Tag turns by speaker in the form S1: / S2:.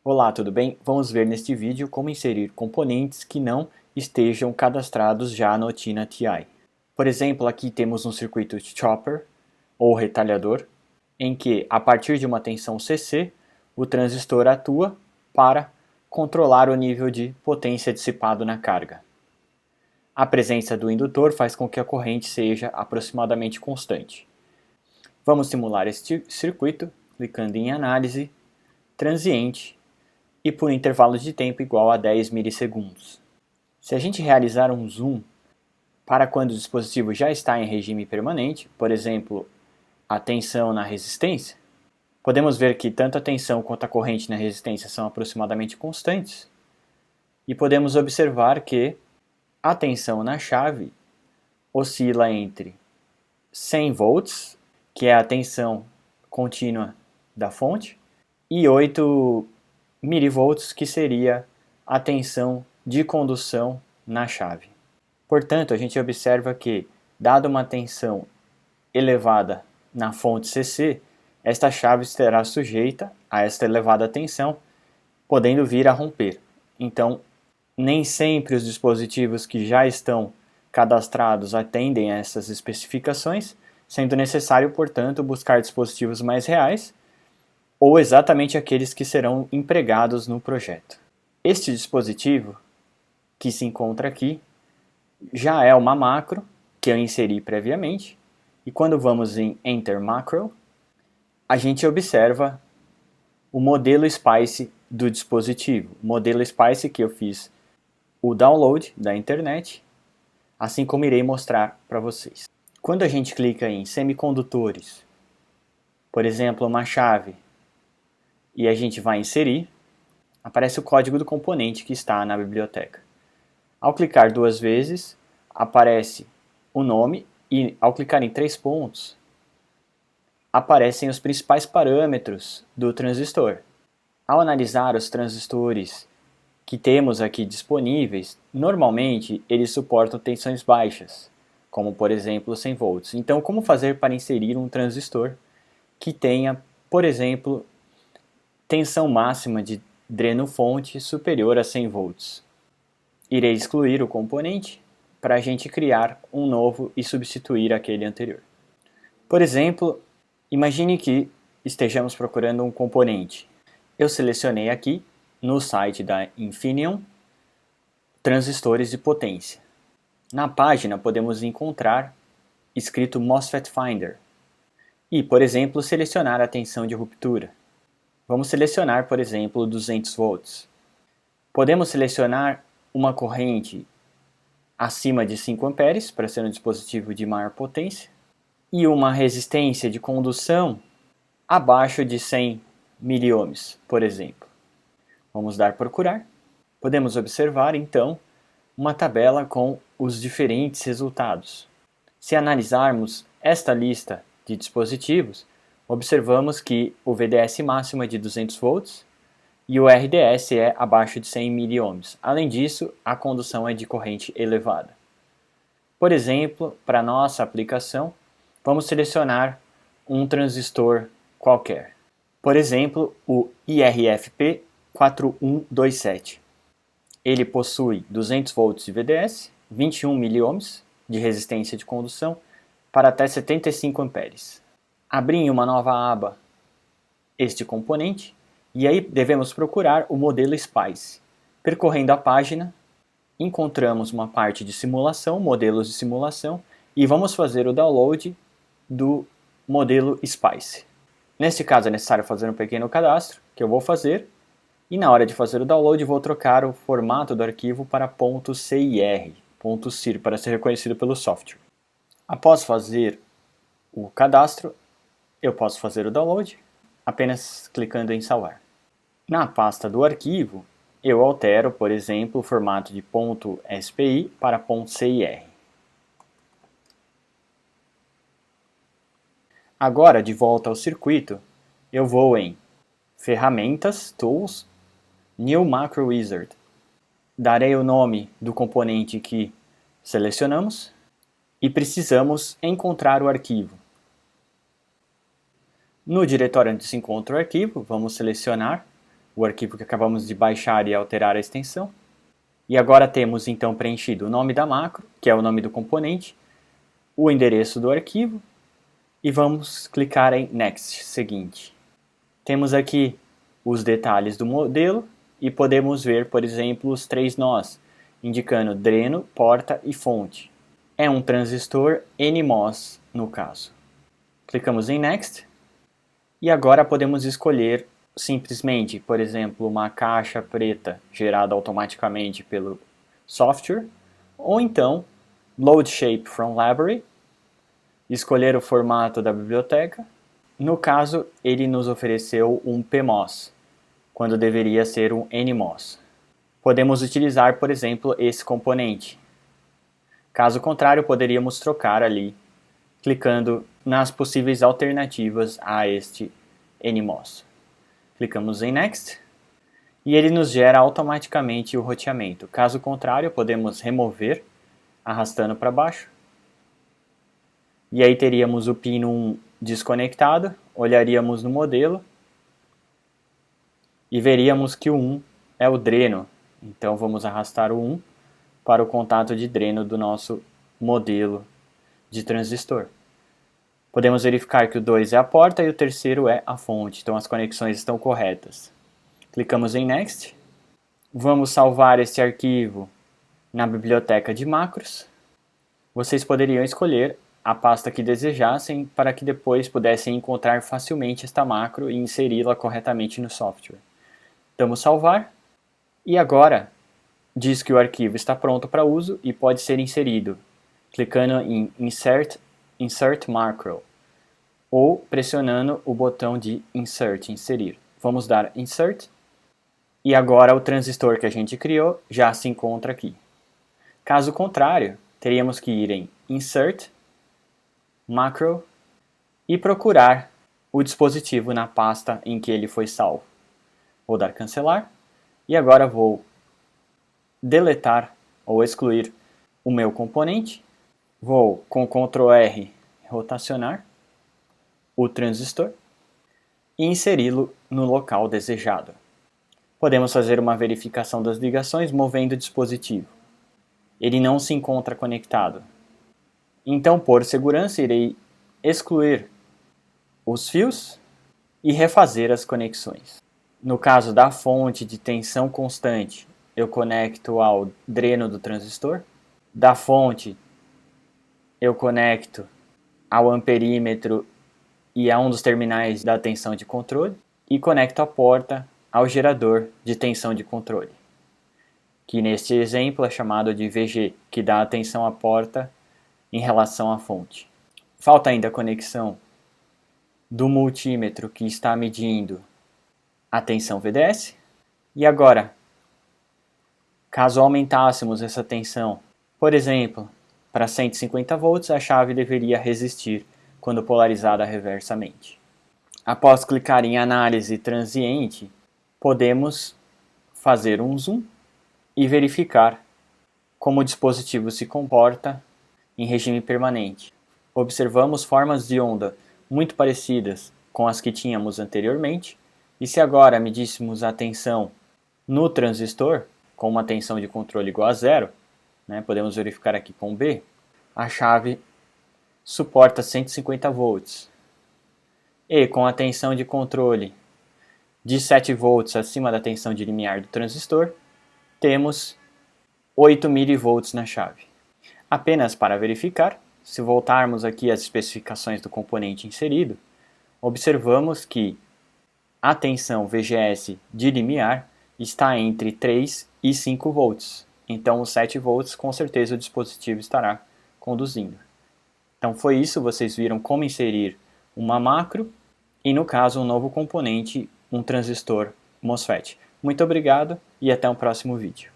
S1: Olá, tudo bem? Vamos ver neste vídeo como inserir componentes que não estejam cadastrados já no Tina TI. Por exemplo, aqui temos um circuito chopper, ou retalhador, em que, a partir de uma tensão CC, o transistor atua para controlar o nível de potência dissipado na carga. A presença do indutor faz com que a corrente seja aproximadamente constante. Vamos simular este circuito clicando em Análise, Transiente, e por intervalo de tempo igual a 10 milissegundos. Se a gente realizar um zoom para quando o dispositivo já está em regime permanente, por exemplo, a tensão na resistência, podemos ver que tanto a tensão quanto a corrente na resistência são aproximadamente constantes, e podemos observar que a tensão na chave oscila entre 100 volts, que é a tensão contínua da fonte, e 8 milivolts, que seria a tensão de condução na chave. Portanto, a gente observa que, dada uma tensão elevada na fonte CC, esta chave estará sujeita a esta elevada tensão, podendo vir a romper. Então, nem sempre os dispositivos que já estão cadastrados atendem a essas especificações, sendo necessário, portanto, buscar dispositivos mais reais ou exatamente aqueles que serão empregados no projeto. Este dispositivo, que se encontra aqui, já é uma macro que eu inseri previamente, e quando vamos em Enter Macro, a gente observa o modelo SPICE do dispositivo. O modelo SPICE que eu fiz o download da internet, assim como irei mostrar para vocês. Quando a gente clica em semicondutores, por exemplo, uma chave, e a gente vai inserir, aparece o código do componente que está na biblioteca. Ao clicar duas vezes, aparece o nome e, ao clicar em 3 pontos, aparecem os principais parâmetros do transistor. Ao analisar os transistores que temos aqui disponíveis, normalmente eles suportam tensões baixas, como por exemplo 100 volts. Então, como fazer para inserir um transistor que tenha, por exemplo, tensão máxima de dreno-fonte superior a 100 volts? Irei excluir o componente para a gente criar um novo e substituir aquele anterior. Por exemplo, imagine que estejamos procurando um componente. Eu selecionei aqui, no site da Infineon, transistores de potência. Na página podemos encontrar escrito MOSFET Finder e, por exemplo, selecionar a tensão de ruptura. Vamos selecionar, por exemplo, 200 volts. Podemos selecionar uma corrente acima de 5 amperes, para ser um dispositivo de maior potência, e uma resistência de condução abaixo de 100 miliohms, por exemplo. Vamos dar procurar. Podemos observar, então, uma tabela com os diferentes resultados. Se analisarmos esta lista de dispositivos, observamos que o VDS máximo é de 200 volts e o RDS é abaixo de 100 miliohms. Além disso, a condução é de corrente elevada. Por exemplo, para nossa aplicação, vamos selecionar um transistor qualquer. Por exemplo, o IRFP 4127. Ele possui 200 volts de VDS, 21 miliohms de resistência de condução para até 75 amperes. Abri em uma nova aba este componente e aí devemos procurar o modelo SPICE. Percorrendo a página, encontramos uma parte de simulação, modelos de simulação, e vamos fazer o download do modelo SPICE. Neste caso é necessário fazer um pequeno cadastro, que eu vou fazer, e na hora de fazer o download vou trocar o formato do arquivo para .cir, .cir, para ser reconhecido pelo software. Após fazer o cadastro, eu posso fazer o download, apenas clicando em salvar. Na pasta do arquivo, eu altero, por exemplo, o formato de .spi para .cir. Agora, de volta ao circuito, eu vou em Ferramentas, Tools, New Macro Wizard. Darei o nome do componente que selecionamos e precisamos encontrar o arquivo. No diretório onde se encontra o arquivo, vamos selecionar o arquivo que acabamos de baixar e alterar a extensão. E agora temos então preenchido o nome da macro, que é o nome do componente, o endereço do arquivo, e vamos clicar em Next, seguinte. Temos aqui os detalhes do modelo e podemos ver, por exemplo, os 3 nós, indicando dreno, porta e fonte. É um transistor NMOS no caso. Clicamos em Next e agora podemos escolher simplesmente, por exemplo, uma caixa preta gerada automaticamente pelo software, ou então Load Shape from Library, escolher o formato da biblioteca. No caso, ele nos ofereceu um PMOS, quando deveria ser um NMOS. Podemos utilizar, por exemplo, esse componente. Caso contrário, poderíamos trocar ali, clicando nas possíveis alternativas a este NMOS. Clicamos em Next e ele nos gera automaticamente o roteamento. Caso contrário, podemos remover, arrastando para baixo. E aí teríamos o pino 1 desconectado, olharíamos no modelo e veríamos que o 1 é o dreno. Então vamos arrastar o 1 para o contato de dreno do nosso modelo de transistor. Podemos verificar que o 2 é a porta e o terceiro é a fonte, então as conexões estão corretas. Clicamos em Next. Vamos salvar este arquivo na biblioteca de macros. Vocês poderiam escolher a pasta que desejassem para que depois pudessem encontrar facilmente esta macro e inseri-la corretamente no software. Damos salvar e agora diz que o arquivo está pronto para uso e pode ser inserido, clicando em Insert Macro ou pressionando o botão de Insert, inserir. Vamos dar Insert e agora o transistor que a gente criou já se encontra aqui. Caso contrário, teríamos que ir em Insert, Macro e procurar o dispositivo na pasta em que ele foi salvo. Vou dar cancelar e agora vou deletar ou excluir o meu componente. Vou com Ctrl R rotacionar o transistor e inseri-lo no local desejado. Podemos fazer uma verificação das ligações movendo o dispositivo. Ele não se encontra conectado. Então, por segurança, irei excluir os fios e refazer as conexões. No caso da fonte de tensão constante, eu conecto ao dreno do transistor. Da fonte, eu conecto ao amperímetro e a um dos terminais da tensão de controle. E conecto a porta ao gerador de tensão de controle, que neste exemplo é chamado de VG, que dá a tensão à porta em relação à fonte. Falta ainda a conexão do multímetro que está medindo a tensão VDS. E agora, caso aumentássemos essa tensão, por exemplo, para 150 volts, a chave deveria resistir quando polarizada reversamente. Após clicar em Análise Transiente, podemos fazer um zoom e verificar como o dispositivo se comporta em regime permanente. Observamos formas de onda muito parecidas com as que tínhamos anteriormente, e se agora medíssemos a tensão no transistor, com uma tensão de controle igual a 0, podemos verificar aqui com B, a chave suporta 150 volts. E com a tensão de controle de 7 volts acima da tensão de limiar do transistor, temos 8 mV na chave. Apenas para verificar, se voltarmos aqui às especificações do componente inserido, observamos que a tensão VGS de limiar está entre 3 e 5 volts. Então, os 7 volts, com certeza o dispositivo estará conduzindo. Então, foi isso. Vocês viram como inserir uma macro e, no caso, um novo componente, um transistor MOSFET. Muito obrigado e até o próximo vídeo.